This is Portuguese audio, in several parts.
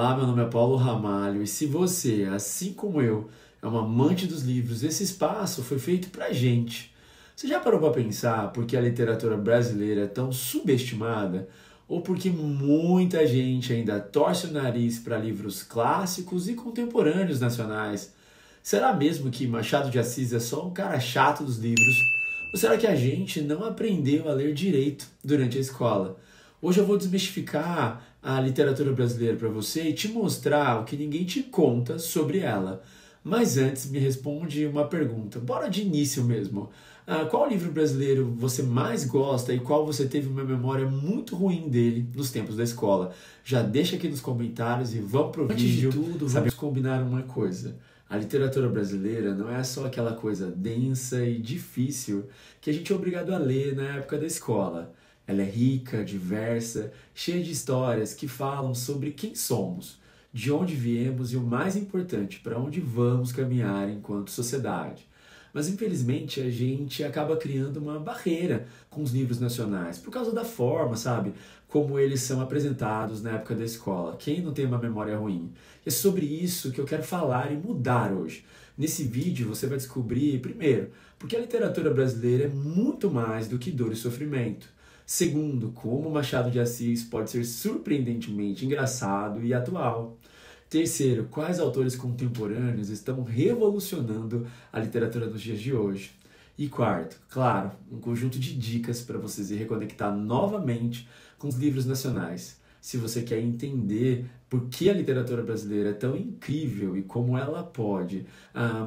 Olá, meu nome é Paulo Ramalho e se você, assim como eu, é um amante dos livros, esse espaço foi feito pra gente. Você já parou para pensar por que a literatura brasileira é tão subestimada? Ou porque muita gente ainda torce o nariz para livros clássicos e contemporâneos nacionais? Será mesmo que Machado de Assis é só um cara chato dos livros? Ou será que a gente não aprendeu a ler direito durante a escola? Hoje eu vou desmistificar a literatura brasileira para você e te mostrar o que ninguém te conta sobre ela. Mas antes, me responde uma pergunta. Bora de início mesmo. Qual livro brasileiro você mais gosta e qual você teve uma memória muito ruim dele nos tempos da escola? Já deixa aqui nos comentários e vamos pro vídeo. Antes de tudo, vamos combinar uma coisa. A literatura brasileira não é só aquela coisa densa e difícil que a gente é obrigado a ler na época da escola. Ela é rica, diversa, cheia de histórias que falam sobre quem somos, de onde viemos e, o mais importante, para onde vamos caminhar enquanto sociedade. Mas, infelizmente, a gente acaba criando uma barreira com os livros nacionais, por causa da forma, sabe? Como eles são apresentados na época da escola. Quem não tem uma memória ruim? E é sobre isso que eu quero falar e mudar hoje. Nesse vídeo você vai descobrir, primeiro, porque a literatura brasileira é muito mais do que dor e sofrimento. Segundo, como Machado de Assis pode ser surpreendentemente engraçado e atual. Terceiro, quais autores contemporâneos estão revolucionando a literatura nos dias de hoje. E quarto, claro, um conjunto de dicas para você se reconectar novamente com os livros nacionais. Se você quer entender por que a literatura brasileira é tão incrível e como ela pode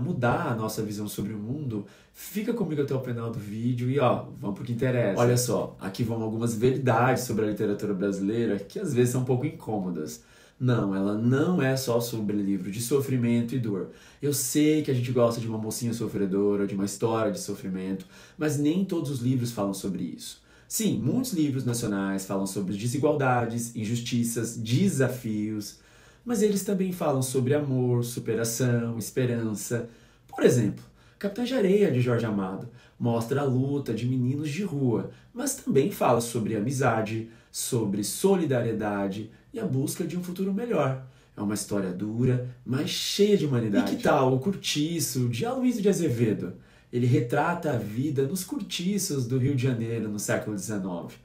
mudar a nossa visão sobre o mundo, fica comigo até o final do vídeo e vamos pro que interessa. Olha só, aqui vão algumas verdades sobre a literatura brasileira que às vezes são um pouco incômodas. Não, ela não é só sobre livro de sofrimento e dor. Eu sei que a gente gosta de uma mocinha sofredora, de uma história de sofrimento, mas nem todos os livros falam sobre isso. Sim, muitos livros nacionais falam sobre desigualdades, injustiças, desafios, mas eles também falam sobre amor, superação, esperança. Por exemplo, Capitães de Areia, de Jorge Amado, mostra a luta de meninos de rua, mas também fala sobre amizade, sobre solidariedade e a busca de um futuro melhor. É uma história dura, mas cheia de humanidade. E que tal O Cortiço, de Aloysio de Azevedo? Ele retrata a vida nos cortiços do Rio de Janeiro no século XIX,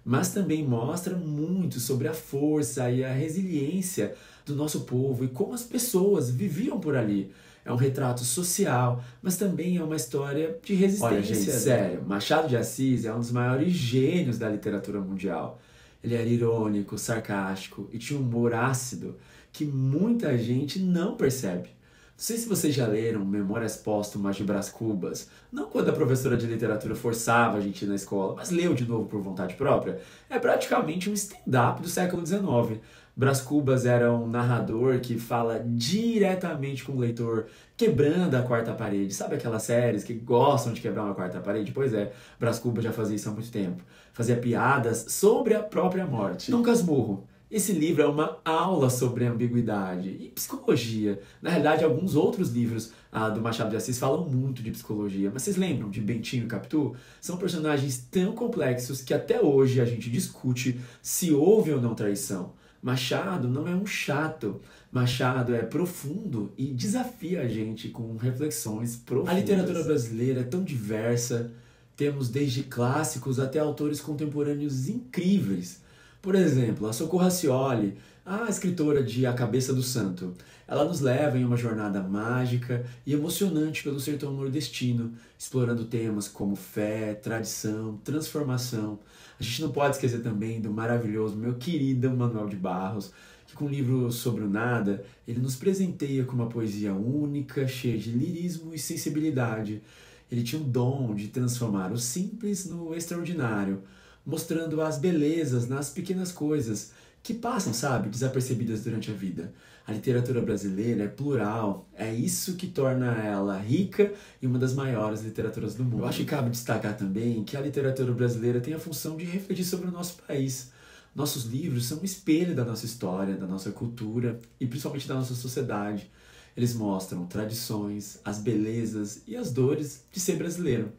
mas também mostra muito sobre a força e a resiliência do nosso povo e como as pessoas viviam por ali. É um retrato social, mas também é uma história de resistência. Olha, gente, sério, Machado de Assis é um dos maiores gênios da literatura mundial. Ele era irônico, sarcástico e tinha um humor ácido que muita gente não percebe. Não sei se vocês já leram Memórias Póstumas de Brás Cubas, não quando a professora de literatura forçava a gente ir na escola, mas leu de novo por vontade própria. É praticamente um stand-up do século XIX. Brás Cubas era um narrador que fala diretamente com o leitor, quebrando a quarta parede. Sabe aquelas séries que gostam de quebrar uma quarta parede? Pois é, Brás Cubas já fazia isso há muito tempo. Fazia piadas sobre a própria morte. Dom Casmurro. Esse livro é uma aula sobre ambiguidade e psicologia. Na realidade, alguns outros livros do Machado de Assis falam muito de psicologia. Mas vocês lembram de Bentinho e Capitu? São personagens tão complexos que até hoje a gente discute se houve ou não traição. Machado não é um chato. Machado é profundo e desafia a gente com reflexões profundas. A literatura brasileira é tão diversa. Temos desde clássicos até autores contemporâneos incríveis. Por exemplo, a Socorro Racioli, a escritora de A Cabeça do Santo. Ela nos leva em uma jornada mágica e emocionante pelo sertão nordestino, explorando temas como fé, tradição, transformação. A gente não pode esquecer também do maravilhoso, meu querido Manuel de Barros, que com o livro Sobre o Nada, ele nos presenteia com uma poesia única, cheia de lirismo e sensibilidade. Ele tinha o dom de transformar o simples no extraordinário, mostrando as belezas nas pequenas coisas que passam, sabe, desapercebidas durante a vida. A literatura brasileira é plural, é isso que torna ela rica e uma das maiores literaturas do mundo. Eu acho que cabe destacar também que a literatura brasileira tem a função de refletir sobre o nosso país. Nossos livros são um espelho da nossa história, da nossa cultura e principalmente da nossa sociedade. Eles mostram tradições, as belezas e as dores de ser brasileiro.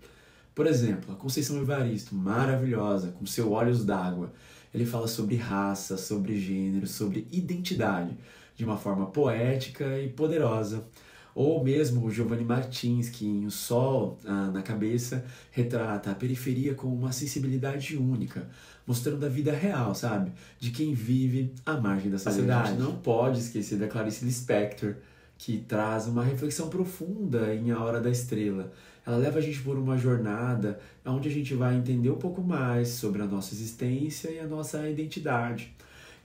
Por exemplo, a Conceição Evaristo, maravilhosa, com seu Olhos d'Água. Ele fala sobre raça, sobre gênero, sobre identidade, de uma forma poética e poderosa. Ou mesmo o Giovanni Martins, que em O Sol na Cabeça retrata a periferia com uma sensibilidade única, mostrando a vida real, sabe? De quem vive à margem da sociedade. A gente não pode esquecer da Clarice Lispector, que traz uma reflexão profunda em A Hora da Estrela. Ela leva a gente por uma jornada onde a gente vai entender um pouco mais sobre a nossa existência e a nossa identidade.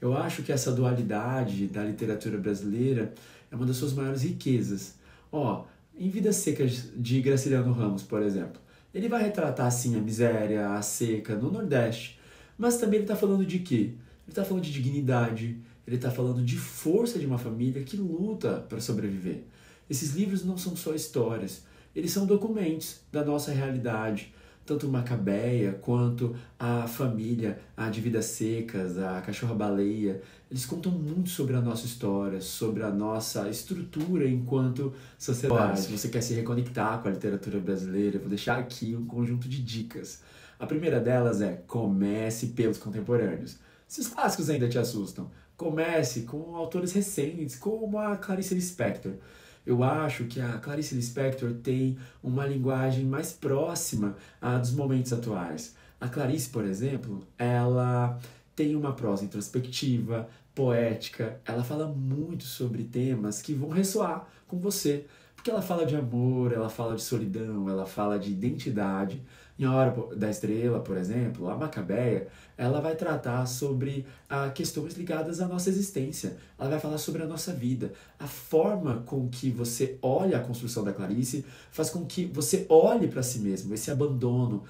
Eu acho que essa dualidade da literatura brasileira é uma das suas maiores riquezas. Ó, em Vidas Secas de Graciliano Ramos, por exemplo, ele vai retratar assim a miséria, a seca no Nordeste, mas também ele está falando de quê? Ele está falando de dignidade, ele está falando de força de uma família que luta para sobreviver. Esses livros não são só histórias, eles são documentos da nossa realidade. Tanto Macabeia quanto a família, a de Vidas Secas, a Cachorra-Baleia, eles contam muito sobre a nossa história, sobre a nossa estrutura enquanto sociedade. Se você quer se reconectar com a literatura brasileira, eu vou deixar aqui um conjunto de dicas. A primeira delas é: comece pelos contemporâneos. Se os clássicos ainda te assustam, comece com autores recentes, como a Clarice Lispector. Eu acho que a Clarice Lispector tem uma linguagem mais próxima dos momentos atuais. A Clarice, por exemplo, ela tem uma prosa introspectiva, poética, ela fala muito sobre temas que vão ressoar com você, porque ela fala de amor, ela fala de solidão, ela fala de identidade. Em A Hora da Estrela, por exemplo, a Macabeia, ela vai tratar sobre questões ligadas à nossa existência. Ela vai falar sobre a nossa vida. A forma com que você olha a construção da Clarice faz com que você olhe para si mesmo, esse abandono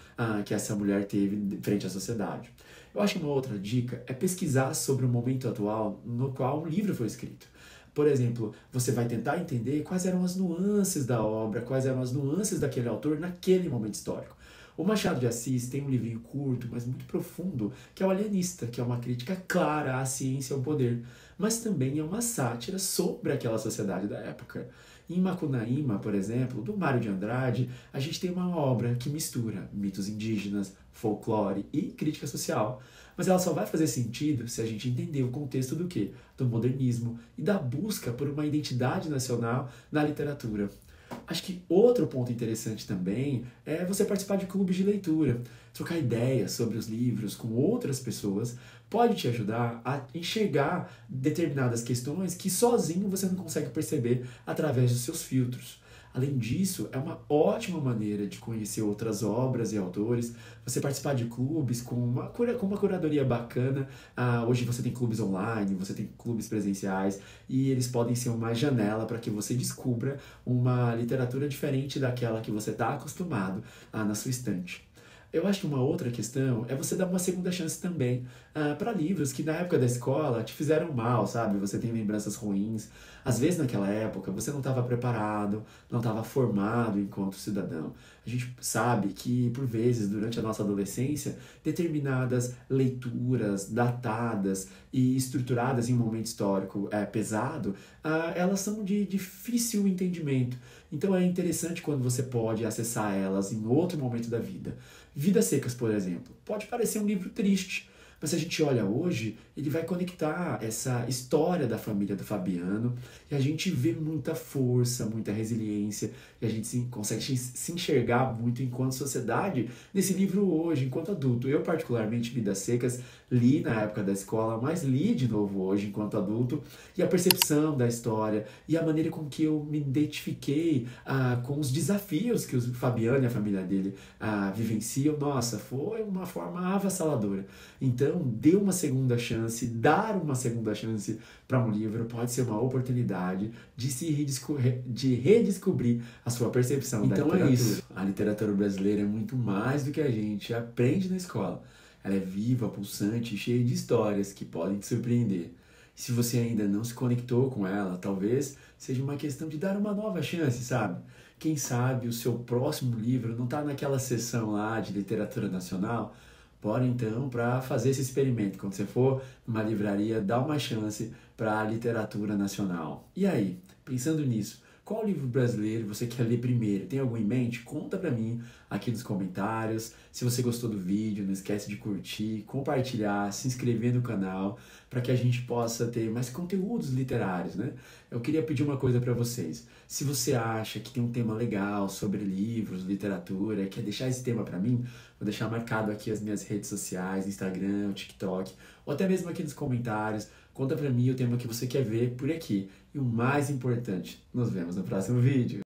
que essa mulher teve frente à sociedade. Eu acho que uma outra dica é pesquisar sobre o momento atual no qual um livro foi escrito. Por exemplo, você vai tentar entender quais eram as nuances da obra, quais eram as nuances daquele autor naquele momento histórico. O Machado de Assis tem um livrinho curto, mas muito profundo, que é O Alienista, que é uma crítica clara à ciência e ao poder, mas também é uma sátira sobre aquela sociedade da época. Em Macunaíma, por exemplo, do Mário de Andrade, a gente tem uma obra que mistura mitos indígenas, folclore e crítica social. Mas ela só vai fazer sentido se a gente entender o contexto do quê? Do modernismo e da busca por uma identidade nacional na literatura. Acho que outro ponto interessante também é você participar de clubes de leitura. Trocar ideias sobre os livros com outras pessoas pode te ajudar a enxergar determinadas questões que sozinho você não consegue perceber através dos seus filtros. Além disso, é uma ótima maneira de conhecer outras obras e autores, você participar de clubes com uma curadoria bacana. Hoje você tem clubes online, você tem clubes presenciais, e eles podem ser uma janela para que você descubra uma literatura diferente daquela que você está acostumado na sua estante. Eu acho que uma outra questão é você dar uma segunda chance também para livros que na época da escola te fizeram mal, sabe? Você tem lembranças ruins. Às vezes naquela época você não estava preparado, não estava formado enquanto cidadão. A gente sabe que por vezes durante a nossa adolescência determinadas leituras datadas e estruturadas em um momento histórico pesado, elas são de difícil entendimento. Então é interessante quando você pode acessar elas em outro momento da vida. Vidas Secas, por exemplo, pode parecer um livro triste, mas se a gente olha hoje, ele vai conectar essa história da família do Fabiano e a gente vê muita força, muita resiliência e a gente consegue se enxergar muito enquanto sociedade nesse livro hoje, enquanto adulto. Eu, particularmente, Vidas Secas, li na época da escola, mas li de novo hoje enquanto adulto, e a percepção da história e a maneira com que eu me identifiquei com os desafios que o Fabiano e a família dele vivenciam, nossa, foi uma forma avassaladora. Então, dê uma segunda chance, dar uma segunda chance para um livro pode ser uma oportunidade de redescobrir a sua percepção da literatura. Então é isso, a literatura brasileira é muito mais do que a gente aprende na escola. Ela é viva, pulsante e cheia de histórias que podem te surpreender. Se você ainda não se conectou com ela, talvez seja uma questão de dar uma nova chance, sabe? Quem sabe o seu próximo livro não está naquela seção lá de literatura nacional? Bora então para fazer esse experimento. Quando você for numa livraria, dá uma chance para a literatura nacional. E aí, pensando nisso, Qual livro brasileiro você quer ler primeiro? Tem algum em mente? Conta pra mim aqui nos comentários. Se você gostou do vídeo, não esquece de curtir, compartilhar, se inscrever no canal, para que a gente possa ter mais conteúdos literários, né? Eu queria pedir uma coisa para vocês. Se você acha que tem um tema legal sobre livros, literatura, quer deixar esse tema para mim, vou deixar marcado aqui as minhas redes sociais, Instagram, TikTok, ou até mesmo aqui nos comentários. Conta pra mim o tema que você quer ver por aqui. E o mais importante, nos vemos no próximo vídeo.